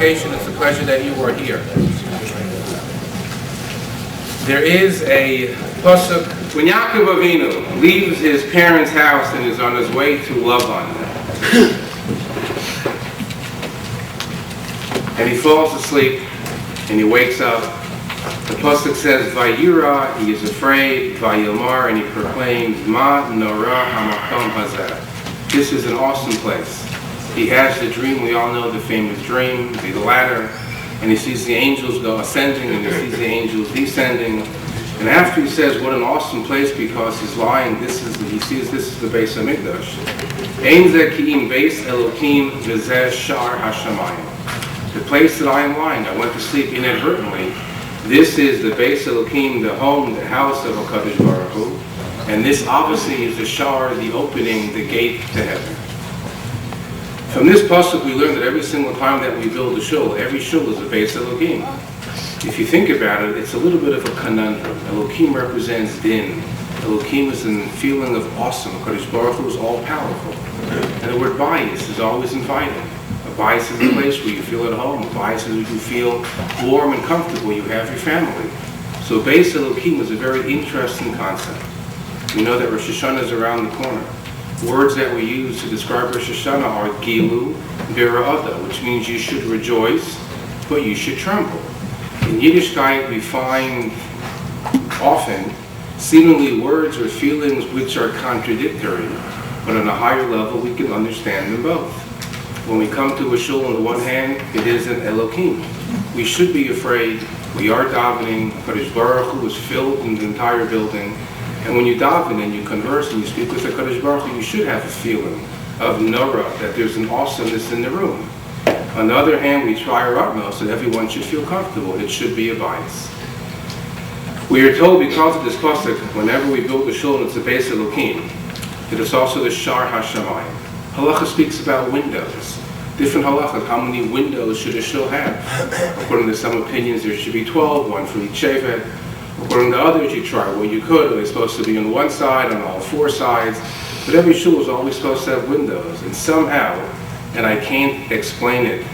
dedication. It's a pleasure that you are here. There is a pasuk when Yaakov Avinu leaves his parents' house and is on his way to Lavan, and he falls asleep and he wakes up. The pasuk says, "Vayira," he is afraid. Vayomar, and he proclaims, "Ma nora hamakom hazeh." This is an awesome place. He has the dream. We all know the famous dream, the ladder. And he sees the angels go ascending, and he sees the angels descending. And after he says, what an awesome place, because he's lying, he sees this is the Beis Hamikdash. Ein zeh ki'im Beis Elokim v'zeh shar hashamayim. The place that I am lying, I went to sleep inadvertently. This is the Beis Elokim, the home, the house of HaKadosh Baruch Hu. And this obviously is the shar, the opening, the gate to heaven. From this pasuk, we learn that every single time that we build a shul, every shul is a Beis Elokim. If you think about it, it's a little bit of a conundrum. Elokim represents din. Elokim is a feeling of awesome. HaKadosh Baruch Hu is all-powerful. And the word bayis is always inviting. A bayis is a place where you feel at home. A bayis is where you feel warm and comfortable. You have your family. So Beis Elokim is a very interesting concept. We know that Rosh Hashanah is around the corner. Words that we use to describe Rosh Hashanah are gilu, bira'ada, which means you should rejoice, but you should tremble. In Yiddishkeit, we find often seemingly words or feelings which are contradictory, but on a higher level we can understand them both. When we come to a shul, on the one hand, it is an Elokim. We should be afraid. We are davening. Kadosh Baruch Hu is filled in the entire building. And when you daven and you converse and you speak with the Kadosh Baruch Hu, you should have a feeling of nora, that there's an awesomeness in the room. On the other hand, we try our utmost that everyone should feel comfortable. It should be a bias. We are told because of this pasuk, whenever we build a shul, it's a Beis Elokim. It is also the Shar HaShamayim. Halacha speaks about windows. Different halachas, how many windows should a shul have? According to some opinions, there should be 12, one for each shevet. According to others, you try what you could. They're supposed to be on one side, on all four sides. But every shul is always supposed to have windows. And somehow, and I can't explain it,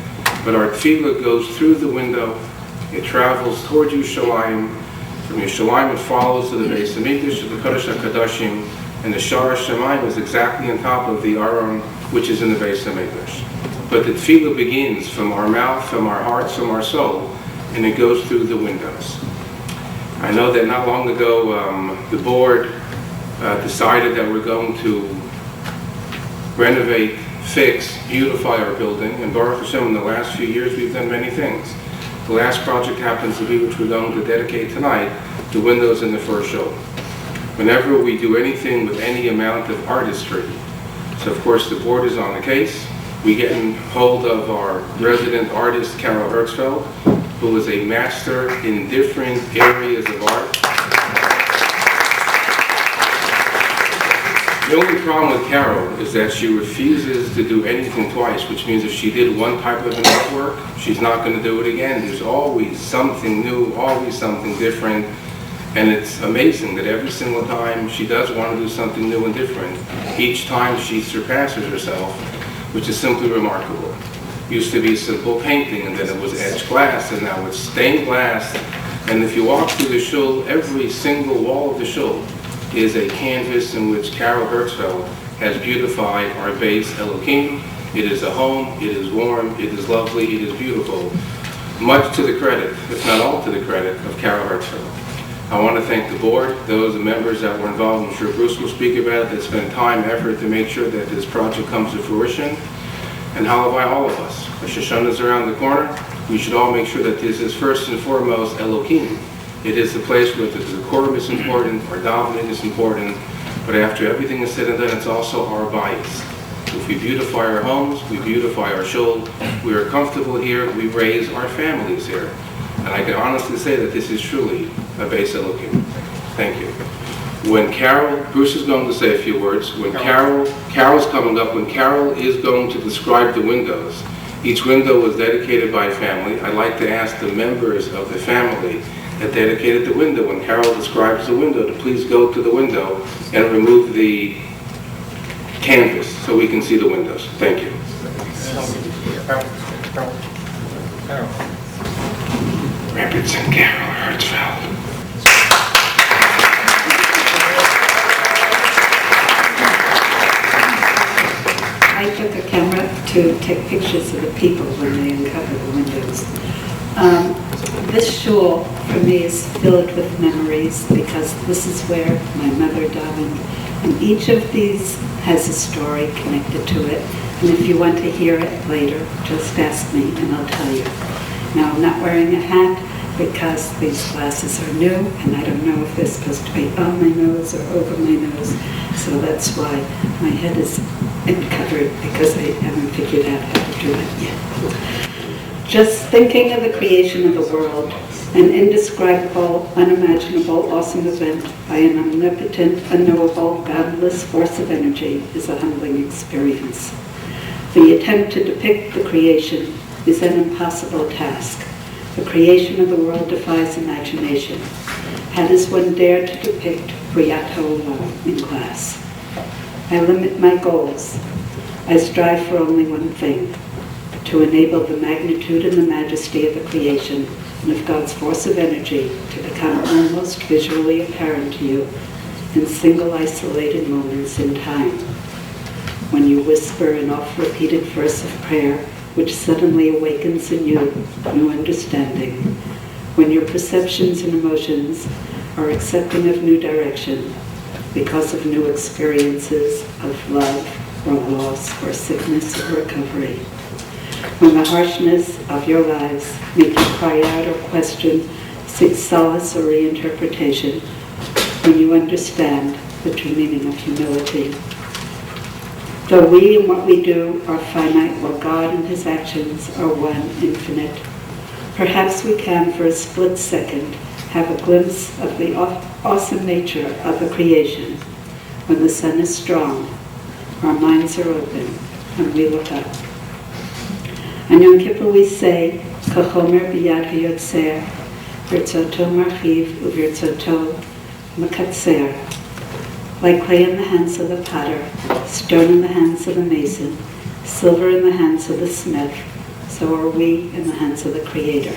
but our tefillah goes through the window. It travels toward Yerushalayim. From Yerushalayim, it follows to the Beis Hamikdash, to the Kodesh HaKadoshim. And the Shar HaShamayim is exactly on top of the Aron, which is in the Beis Hamikdash. But the tefillah begins from our mouth, from our hearts, from our soul, and it goes through the windows. I know that not long ago, the board decided that we're going to renovate, fix, beautify our building. And Baruch Hashem, in the last few years, we've done many things. The last project happens to be, which we're going to dedicate tonight, the windows in the first shul. Whenever we do anything with any amount of artistry, so of course the board is on the case. We get in hold of our resident artist, Caryl Herzfeld, who is a master in different areas of art. The only problem with Caryl is that she refuses to do anything twice, which means if she did one type of an artwork, she's not going to do it again. There's always something new, always something different. And it's amazing that every single time she does want to do something new and different, each time she surpasses herself, which is simply remarkable. Used to be simple painting, and then it was etched glass, and now it's stained glass. And if you walk through the shul, every single wall of the shul is a canvas in which Caryl Herzfeld has beautified our Beis Elokim. It is a home, it is warm, it is lovely, it is beautiful. Much to the credit, if not all to the credit, of Caryl Herzfeld. I want to thank the board, those members that were involved. I'm sure Bruce will speak about it, that spent time, effort to make sure that this project comes to fruition. And halavai, all of us. Rosh Hashanah is around the corner. We should all make sure that this is first and foremost Elokim. It is the place where the decorum is important, our davening is important, but after everything is said and done, it's also our bias. If we beautify our homes, we beautify our shul, we are comfortable here, we raise our families here. And I can honestly say that this is truly a Beis Elokim. Thank you. When Caryl, Bruce is going to say a few words. When Carol's coming up, when Caryl is going to describe the windows, each window was dedicated by a family. I'd like to ask the members of the family that dedicated the window, when Caryl describes the window, to please go to the window and remove the canvas so we can see the windows. Thank you. Caryl. Represent Caryl Herzfeld. I took a camera to take pictures of the people when they uncover the windows. This shul, for me, is filled with memories because this is where my mother davened. And each of these has a story connected to it. And if you want to hear it later, just ask me and I'll tell you. Now, I'm not wearing a hat because these glasses are new and I don't know if they're supposed to be on my nose or over my nose. So that's why my head is uncovered because I haven't figured out how to do it yet. Just thinking of the creation of the world, an indescribable, unimaginable, awesome event by an omnipotent, unknowable, boundless force of energy is a humbling experience. The attempt to depict the creation is an impossible task. The creation of the world defies imagination. How does one dare to depict Briat HaOlam in glass? I limit my goals. I strive for only one thing, to enable the magnitude and the majesty of the creation and of God's force of energy to become almost visually apparent to you in single isolated moments in time. When you whisper an oft-repeated verse of prayer which suddenly awakens in you new understanding, when your perceptions and emotions are accepting of new direction because of new experiences of love or loss or sickness or recovery. When the harshness of your lives make you cry out or question, seek solace or reinterpretation, when you understand the true meaning of humility. Though we and what we do are finite, while God and his actions are one, infinite, perhaps we can, for a split second, have a glimpse of the awesome nature of the creation. When the sun is strong, our minds are open, and we look up. On Yom Kippur we say, Kachomer biyad hayotzer, virtzoto marchiv uvirtzoto makatzer. Like clay in the hands of the potter, stone in the hands of the mason, silver in the hands of the smith, so are we in the hands of the Creator.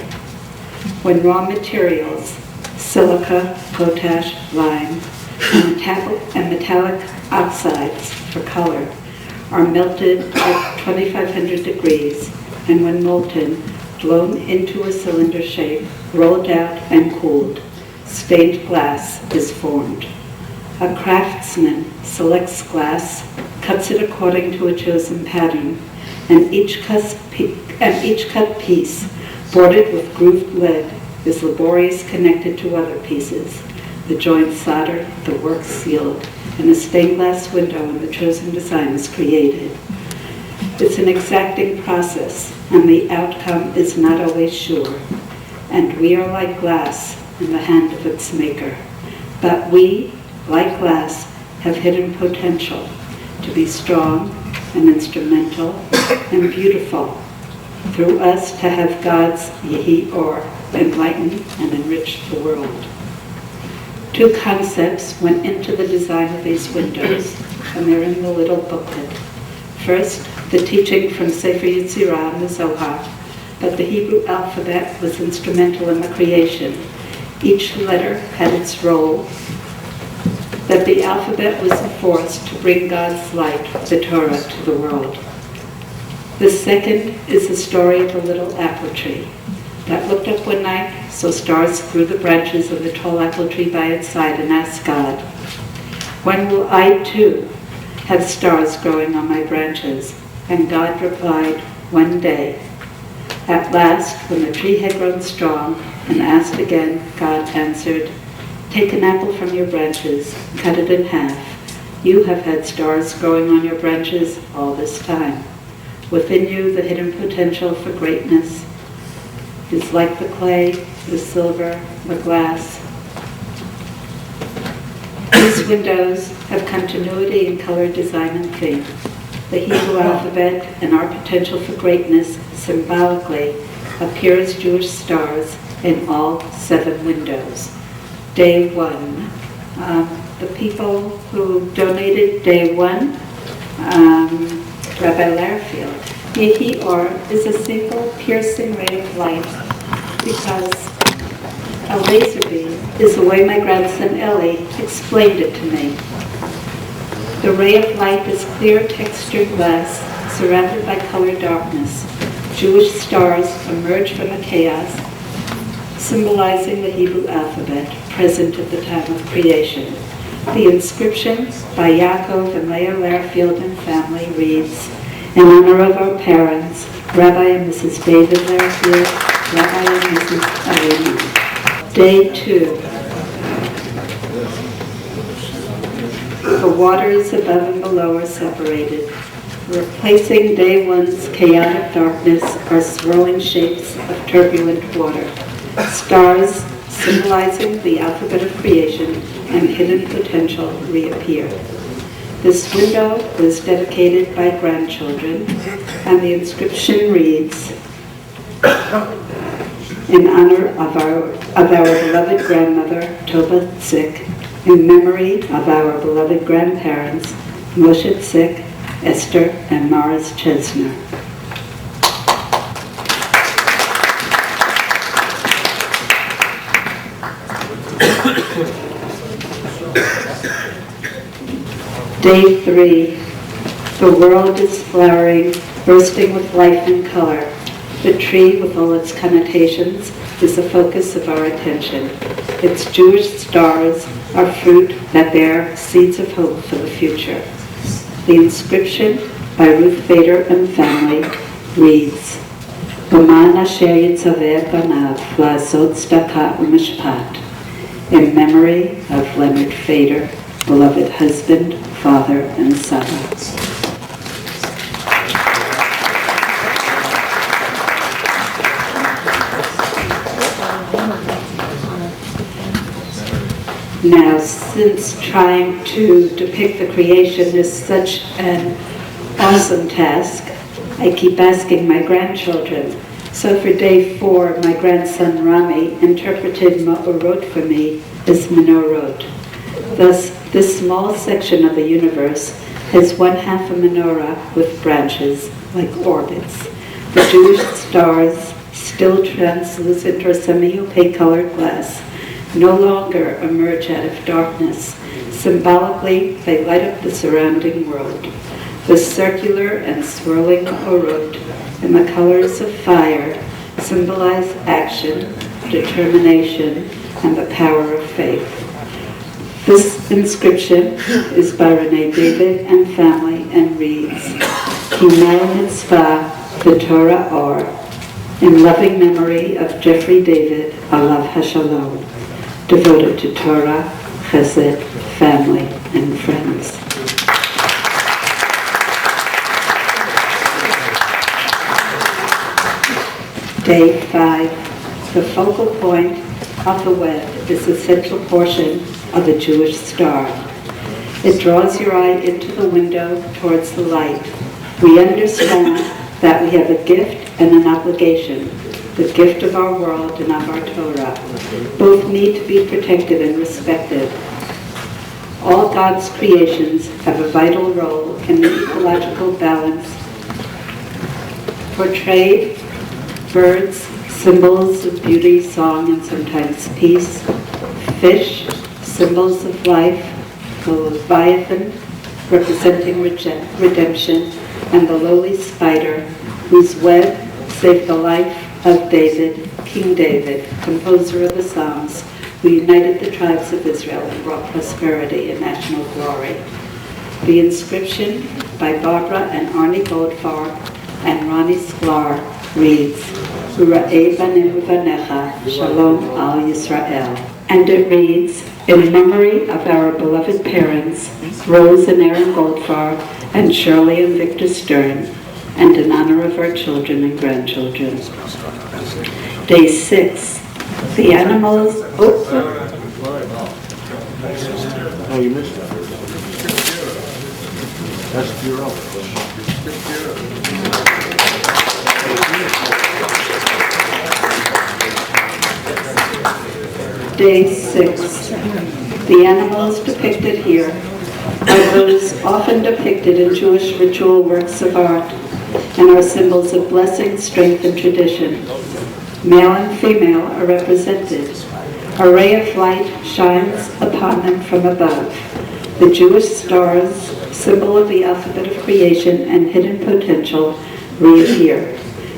When raw materials, silica, potash, lime, and metallic oxides for color, are melted at 2,500 degrees, and when molten, blown into a cylinder shape, rolled out and cooled, stained glass is formed. A craftsman selects glass, cuts it according to a chosen pattern, and each cut piece, boarded with grooved lead, is laboriously connected to other pieces. The joint soldered, the work sealed, and a stained glass window in the chosen design is created. It's an exacting process, and the outcome is not always sure. And we are like glass in the hand of its maker. But we, like glass, have hidden potential to be strong and instrumental and beautiful. Through us to have God's Yehi Or enlighten and enrich the world. Two concepts went into the design of these windows, and they're in the little booklet. First, the teaching from Sefer Yetzirah and the Zohar, that the Hebrew alphabet was instrumental in the creation. Each letter had its role, that the alphabet was a force to bring God's light, the Torah, to the world. The second is the story of the little apple tree that looked up one night, saw stars through the branches of the tall apple tree by its side, and asked God, "When will I too have stars growing on my branches?" And God replied, "One day." At last, when the tree had grown strong and asked again, God answered, "Take an apple from your branches, cut it in half. You have had stars growing on your branches all this time. Within you, the hidden potential for greatness is like the clay, the silver, the glass. These windows have continuity in color, design, and theme. The Hebrew alphabet and our potential for greatness symbolically appear as Jewish stars in all 7 windows. Day 1. The people who donated day 1, Rabbi Larfield, Yehi Or is a single piercing ray of light because a laser beam is the way my grandson Eli explained it to me. The ray of light is clear textured glass surrounded by colored darkness. Jewish stars emerge from the chaos, symbolizing the Hebrew alphabet present at the time of creation. The inscription by Yaakov and Leah Lehrfield and family reads, in honor of our parents, Rabbi and Mrs. David Lehrfield, Rabbi and Mrs. Alina. Day 2. The waters above and below are separated. Replacing day 1's chaotic darkness are swirling shapes of turbulent water. Stars, symbolizing the alphabet of creation and hidden potential, reappear. This window was dedicated by grandchildren, and the inscription reads, in honor of our beloved grandmother, Toba Tzik, in memory of our beloved grandparents, Moshe Tzik, Esther, and Maris Chesner. Day 3. The world is flowering, bursting with life and color. The tree, with all its connotations, is the focus of our attention. Its Jewish stars are fruit that bear seeds of hope for the future. The inscription by Ruth Bader and family reads, B'man asher yitzaveh banav la'asot tzedakah u'mishpat, in memory of Leonard Fader, beloved husband, father, and son. Now, since trying to depict the creation is such an awesome task, I keep asking my grandchildren. So for day 4, my grandson Rami interpreted Ma'orot for me as menorot. Thus, this small section of the universe has one half a menorah with branches like orbits. The Jewish stars, still translucent or semi-opaque colored glass, no longer emerge out of darkness. Symbolically, they light up the surrounding world. The circular and swirling orot in the colors of fire symbolize action, determination, and the power of faith. This inscription is by Renee David and family and reads, Kimel Mitzvah, the Torah Or, in loving memory of Jeffrey David, Alav Hashalom, devoted to Torah, Chesed, family, and friends. Day 5. The focal point of the web is the central portion of the Jewish star. It draws your eye into the window towards the light. We understand that we have a gift and an obligation, the gift of our world and of our Torah. Both need to be protected and respected. All God's creations have a vital role in the ecological balance portrayed. Birds, symbols of beauty, song, and sometimes peace. Fish, symbols of life. The Leviathan, representing redemption. And the lowly spider, whose web saved the life of David, King David, composer of the Psalms, who united the tribes of Israel and brought prosperity and national glory. The inscription by Barbara and Arnie Goldfarb and Ronnie Sklar reads, Ura'e banehu vanecha, Shalom al Yisrael. And it reads, in memory of our beloved parents, Rose and Aaron Goldfarb, and Shirley and Victor Stern, and in honor of our children and grandchildren. Day 6. The animals... Oh, you missed that. That's your own. Day 6. The animals depicted here are those often depicted in Jewish ritual works of art, and are symbols of blessing, strength, and tradition. Male and female are represented. A ray of light shines upon them from above. The Jewish stars, symbol of the alphabet of creation and hidden potential, reappear.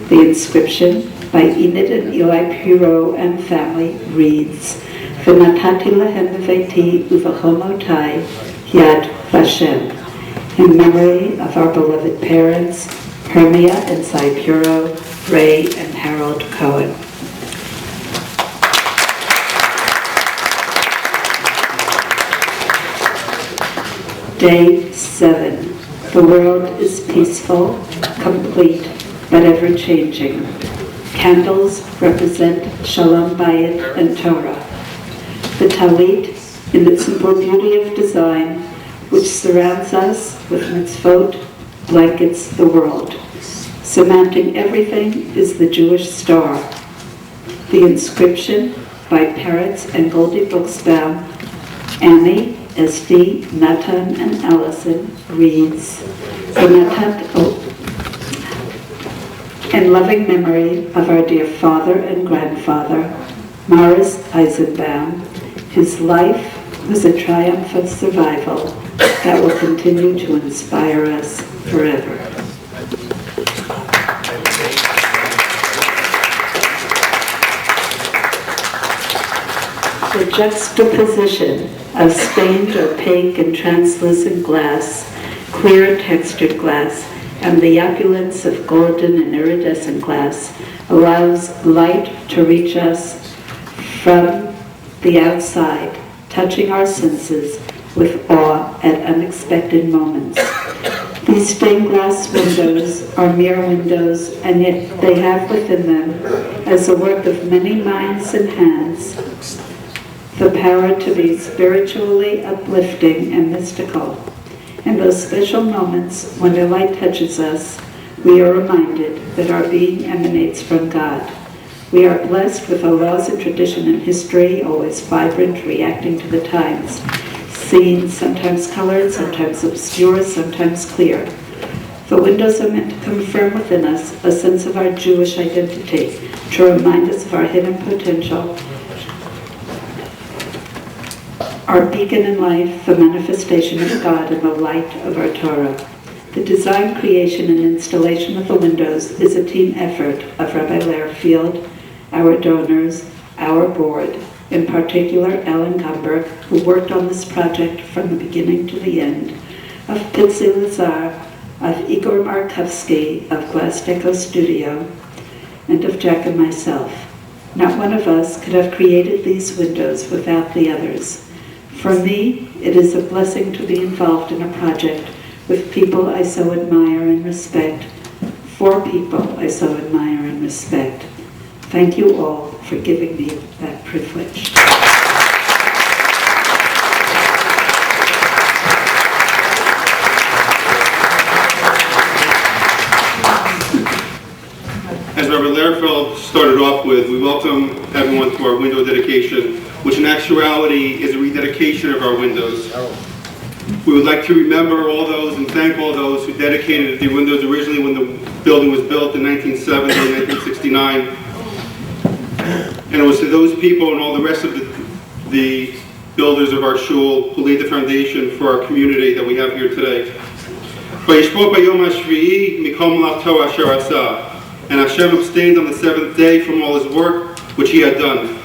The inscription by Enid and Eli Pirot and family reads, V'natati lahem b'veiti uvachomotai yad Vashem, in memory of our beloved parents, Hermia and Cy Pirot, Ray and Harold Cohen. Day 7. The world is peaceful, complete, but ever-changing. Candles represent Shalom Bayit and Torah. The Talit, in its simple beauty of design, which surrounds us with mitzvot, blankets the world. Surmounting everything is the Jewish star. The inscription by Peretz and Goldie Buchsbaum, Annie, SD, Natan, and Allison reads, in loving memory of our dear father and grandfather, Morris Eisenbaum, his life was a triumph of survival that will continue to inspire us forever. The juxtaposition of stained opaque and translucent glass, clear textured glass, and the opulence of golden and iridescent glass allows light to reach us from the outside, touching our senses with awe at unexpected moments. These stained glass windows are mere windows, and yet they have within them, as a work of many minds and hands, the power to be spiritually uplifting and mystical. In those special moments when the light touches us, we are reminded that our being emanates from God. We are blessed with our laws and tradition and history, always vibrant, reacting to the times. Seen, sometimes colored, sometimes obscure, sometimes clear. The windows are meant to confirm within us a sense of our Jewish identity, to remind us of our hidden potential, our beacon in life, the manifestation of God and the light of our Torah. The design, creation, and installation of the windows is a team effort of Rabbi Lehrfield, our donors, our board, in particular Alan Gomberg, who worked on this project from the beginning to the end, of Pitzi Lazar, of Igor Markovsky of Glass Deco Studio, and of Jack and myself. Not one of us could have created these windows without the others. For me, it is a blessing to be involved in a project with people I so admire and respect, for people I so admire and respect. Thank you all for giving me that privilege. As Rabbi Lehrfeld started off with, we welcome everyone to our window dedication, which in actuality is a rededication of our windows. We would like to remember all those and thank all those who dedicated the windows originally when the building was built in 1970 and 1969. And it was to those people and all the rest of the builders of our shul who laid the foundation for our community that we have here today. And Hashem abstained on the seventh day from all his work which he had done.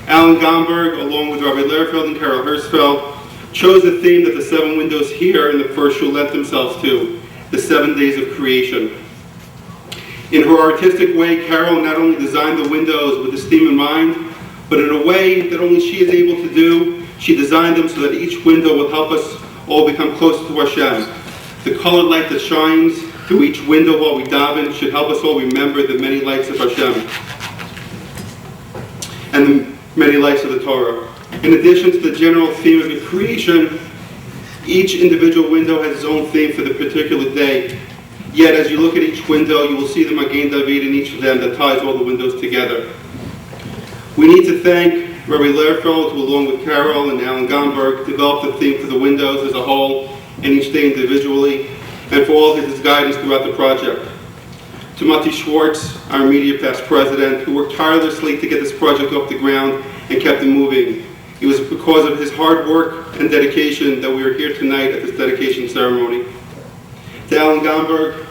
Alan Gomberg, along with Rabbi Lehrfeld and Caryl Herzfeld, chose the theme that the 7 windows here in the first shul lent themselves to, the 7 days of creation. In her artistic way, Caryl not only designed the windows with this theme in mind, but in a way that only she is able to do, she designed them so that each window will help us all become closer to Hashem. The colored light that shines through each window while we daven should help us all remember the many lights of Hashem and the many lights of the Torah. In addition to the general theme of the creation, each individual window has its own theme for the particular day. Yet as you look at each window, you will see the Magen David in each of them that ties all the windows together. We need to thank Rabbi Lehrfeld, who along with Caryl and Alan Gomberg developed the theme for the windows as a whole and each day individually, and for all his guidance throughout the project. to Mati Schwartz, our immediate past president, who worked tirelessly to get this project off the ground and kept it moving. It was because of his hard work and dedication that we are here tonight at this dedication ceremony. To Alan Gomberg,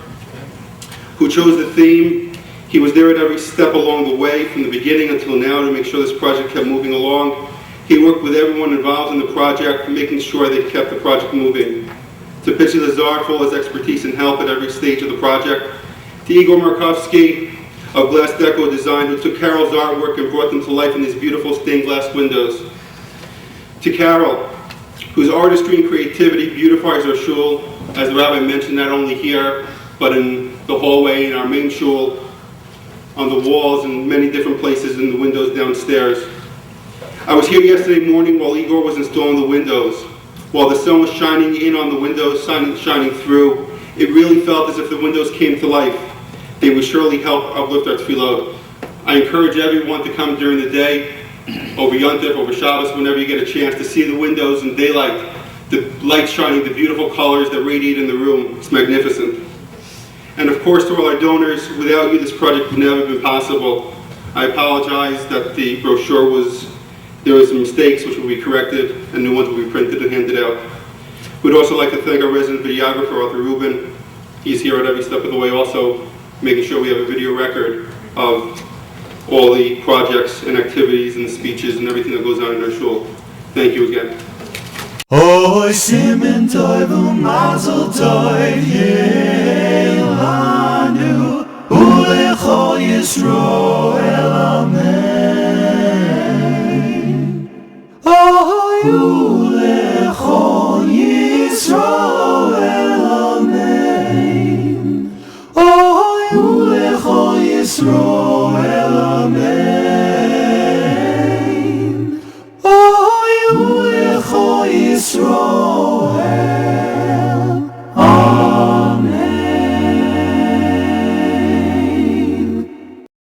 who chose the theme, he was there at every step along the way, from the beginning until now, to make sure this project kept moving along. He worked with everyone involved in the project, making sure they kept the project moving. To Pitchy Lazar for his expertise and help at every stage of the project. To Igor Markovsky of Glass Deco Design, who took Caryl's artwork and brought them to life in these beautiful stained glass windows. To Caryl, whose artistry and creativity beautifies our shul, as the rabbi mentioned, not only here, but in the hallway, in our main shul, on the walls, and many different places in the windows downstairs. I was here yesterday morning while Igor was installing the windows. While the sun was shining in on the windows, shining through, it really felt as if the windows came to life. They would surely help uplift our tefillot. I encourage everyone to come during the day, over Yontif, over Shabbos, whenever you get a chance, to see the windows in daylight, the light shining, the beautiful colors that radiate in the room. It's magnificent. And of course, to all our donors, without you, this project would never have been possible. I apologize that the brochure there were some mistakes which will be corrected, and new ones will be printed and handed out. We'd also like to thank our resident videographer, Arthur Rubin. He's here at every step of the way also, making sure we have a video record of all the projects and activities and speeches and everything that goes on in our shul. Thank you again. Oy simen toy vu mazel toy yelanu ulecho Yisroel amen. Oy ulecho Yisroel amen. Oy ulecho Yisroel